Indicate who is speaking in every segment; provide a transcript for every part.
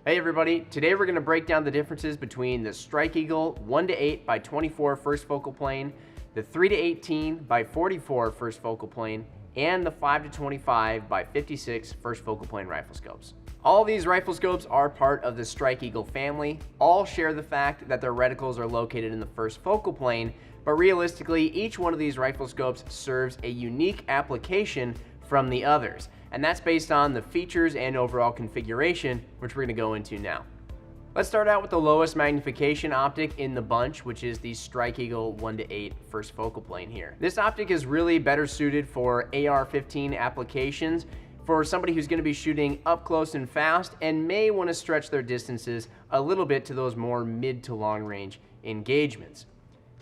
Speaker 1: Hey everybody, today we're going to break down the differences between the Strike Eagle 1:8 by 24 first focal plane, the 3:18 by 44 first focal plane, and the 5-25 by 56 first focal plane rifle scopes. All these rifle scopes are part of the Strike Eagle family. All share the fact that their reticles are located in the first focal plane, but realistically each one of these rifle scopes serves a unique application from the others. And that's based on the features and overall configuration, which we're going to go into now. Let's start out with the lowest magnification optic in the bunch, which is the Strike Eagle 1:8 first focal plane here. This optic is really better suited for AR-15 applications, for somebody who's going to be shooting up close and fast and may want to stretch their distances a little bit to those more mid to long range engagements.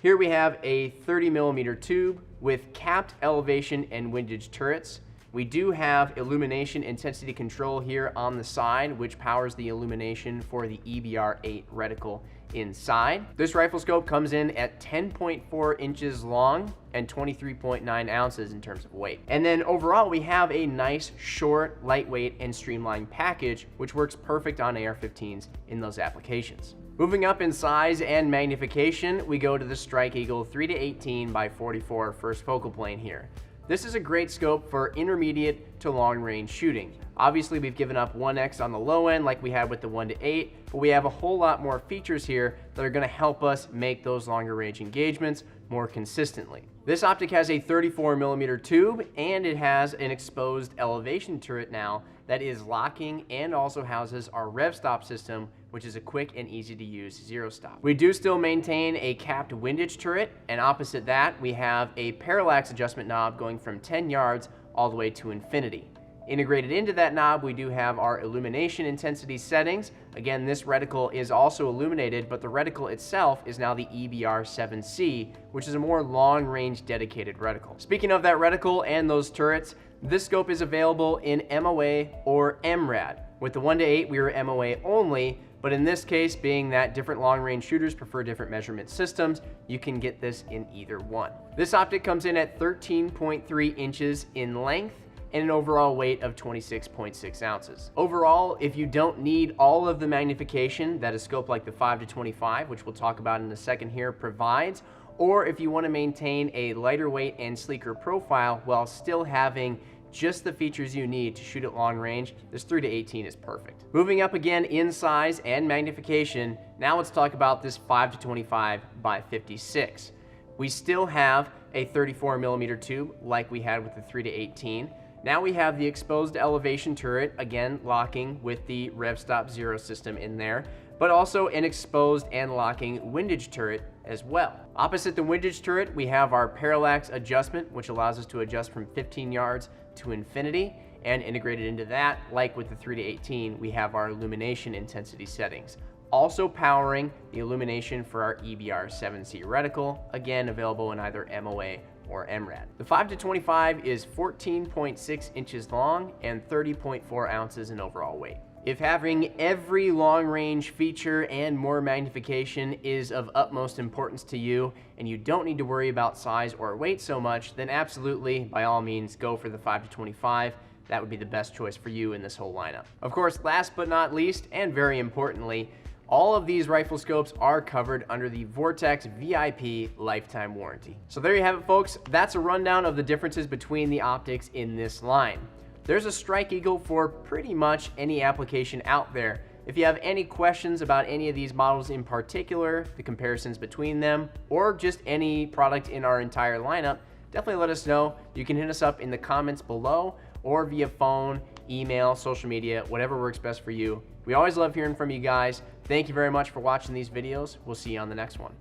Speaker 1: Here we have a 30mm tube with capped elevation and windage turrets. We do have illumination intensity control here on the side, which powers the illumination for the EBR-8 reticle inside. This rifle scope comes in at 10.4 inches long and 23.9 ounces in terms of weight. And then overall, we have a nice, short, lightweight, and streamlined package, which works perfect on AR-15s in those applications. Moving up in size and magnification, we go to the Strike Eagle 3:18 by 44 first focal plane here. This is a great scope for intermediate to long range shooting. Obviously, we've given up 1x on the low end like we had with the 1:8, but we have a whole lot more features here that are going to help us make those longer range engagements more consistently. This optic has a 34mm tube and it has an exposed elevation turret now that is locking and also houses our rev stop system, which is a quick and easy to use zero stop. We do still maintain a capped windage turret, and opposite that we have a parallax adjustment knob going from 10 yards all the way to infinity. Integrated into that knob, we do have our illumination intensity settings. Again, this reticle is also illuminated, but the reticle itself is now the EBR-7C, which is a more long-range dedicated reticle. Speaking of that reticle and those turrets, this scope is available in MOA or MRAD. With the 1:8, we were MOA only, but in this case, being that different long-range shooters prefer different measurement systems, you can get this in either one. This optic comes in at 13.3 inches in length and an overall weight of 26.6 ounces. Overall, if you don't need all of the magnification that a scope like the 5-25, which we'll talk about in a second here, provides, or if you want to maintain a lighter weight and sleeker profile while still having just the features you need to shoot at long range, this 3:18 is perfect. Moving up again in size and magnification, now let's talk about this 5-25 by 56. We still have a 34mm tube like we had with the 3:18. Now we have the exposed elevation turret, again locking with the rev stop zero system in there, but also an exposed and locking windage turret as well. Opposite the windage turret, we have our parallax adjustment, which allows us to adjust from 15 yards to infinity, and integrated into that, like with the 3:18, we have our illumination intensity settings. Also powering the illumination for our EBR-7C reticle, again available in either MOA or MRAD. The 5-25 is 14.6 inches long and 30.4 ounces in overall weight. If having every long-range feature and more magnification is of utmost importance to you and you don't need to worry about size or weight so much, then absolutely, by all means, go for the 5-25. That would be the best choice for you in this whole lineup. Of course, last but not least, and very importantly, all of these rifle scopes are covered under the Vortex VIP lifetime warranty. So there you have it, folks. That's a rundown of the differences between the optics in this line. There's a Strike Eagle for pretty much any application out there. If you have any questions about any of these models in particular, the comparisons between them, or just any product in our entire lineup, definitely let us know. You can hit us up in the comments below or via phone, email, social media, whatever works best for you. We always love hearing from you guys. Thank you very much for watching these videos. We'll see you on the next one.